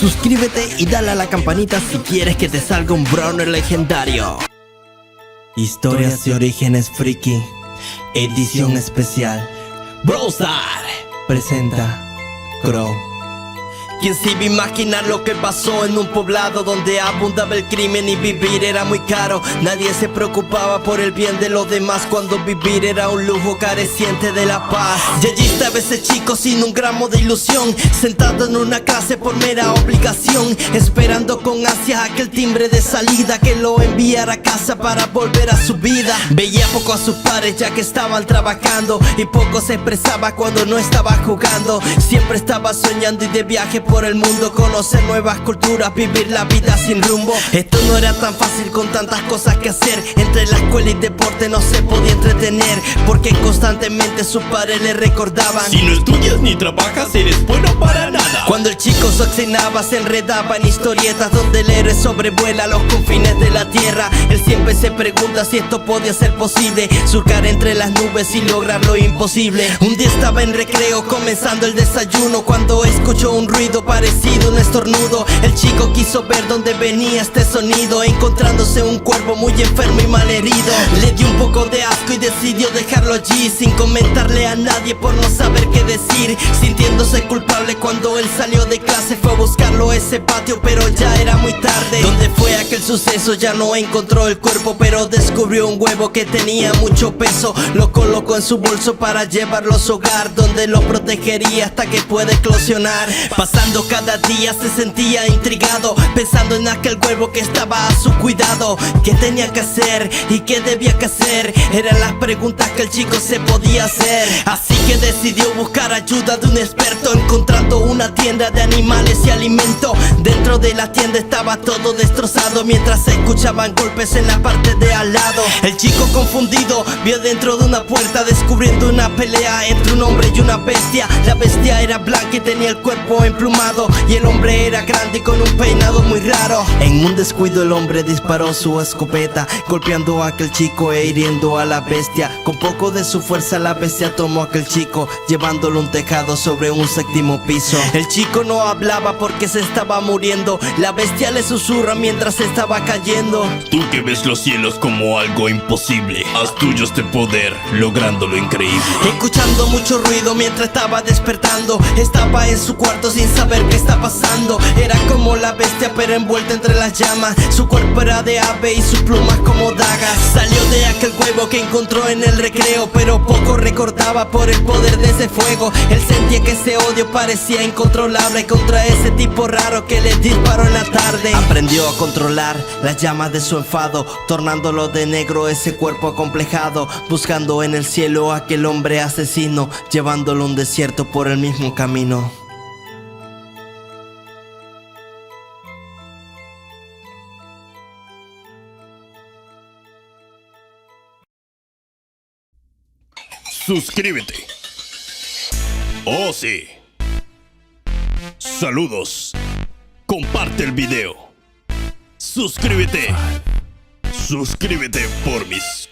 Suscríbete y dale a la campanita si quieres que te salga un Brawler legendario. Historias de orígenes friki, edición especial. Brawl Stars presenta Crow. ¿Quién se iba a imaginar lo que pasó en un poblado donde abundaba el crimen y vivir era muy caro? Nadie se preocupaba por el bien de los demás cuando vivir era un lujo careciente de la paz. Y allí estaba ese chico sin un gramo de ilusión, sentado en una clase por mera obligación, esperando con ansias aquel timbre de salida que lo enviara a casa para volver a su vida. Veía poco a sus padres ya que estaban trabajando y poco se expresaba cuando no estaba jugando. Siempre estaba soñando y de viaje por el mundo, conocer nuevas culturas, vivir la vida sin rumbo. Esto no era tan fácil con tantas cosas que hacer. Entre la escuela y deporte no se podía entretener, porque constantemente sus padres le recordaban: si no estudias ni trabajas eres bueno para nada. Cuando el chico se obstinaba, se enredaba en historietas donde el héroe sobrevuela los confines de la tierra. Él siempre se pregunta si esto podía ser posible, surcar entre las nubes y lograr lo imposible. Un día estaba en recreo comenzando el desayuno cuando escuchó un ruido parecido a un estornudo. El chico quiso ver dónde venía este sonido, encontrándose un cuervo muy enfermo y malherido. Le dio un poco de asco y decidió dejarlo allí sin comentarle a nadie por no saber qué decir. Sintiéndose culpable cuando él salió de clase, fue a buscarlo a ese patio pero ya era muy tarde. Donde fue aquel suceso ya no encontró el cuerpo, pero descubrió un huevo que tenía mucho peso. Lo colocó en su bolso para llevarlo a su hogar, donde lo protegería hasta que pueda eclosionar. Pasando cada día se sentía intrigado, pensando en aquel huevo que estaba a su cuidado. ¿Qué tenía que hacer y qué debía que hacer? Eran las preguntas que el chico se podía hacer. Así que decidió buscar ayuda de un experto, encontrando una tienda de animales y alimento. Dentro de la tienda estaba todo destrozado, mientras se escuchaban golpes en la parte de al lado. El chico confundido vio dentro de una puerta, descubriendo una pelea entre un hombre y una bestia. La bestia era blanca y tenía el cuerpo emplumado, y el hombre era grande y con un peinado muy raro. En un descuido el hombre disparó su escopeta, golpeando a aquel chico e hiriendo a la bestia. Con poco de su fuerza la bestia tomó a aquel chico, llevándolo a un tejado sobre un séptimo piso. El chico no hablaba porque se estaba muriendo. La bestia le susurra mientras estaba cayendo: tú que ves los cielos como algo imposible, haz tuyo este poder, logrando lo increíble. Escuchando mucho ruido mientras estaba despertando, estaba en su cuarto sin saber qué está pasando. Era como la bestia pero envuelta entre las llamas. Su cuerpo era de ave y sus plumas como dagas. Salió de aquel huevo que encontró en el recreo, pero poco recordaba por el poder de ese fuego. Él sentía que ese odio parecía incontrolable contra ese tipo raro que le disparó en la tarde. Aprendió a controlar las llamas de su enfado, tornándolo de negro ese cuerpo acomplejado, buscando en el cielo a aquel hombre asesino, llevándolo a un desierto por el mismo camino. Suscríbete. Oh sí. Saludos. Comparte el video. Suscríbete. Suscríbete por mis...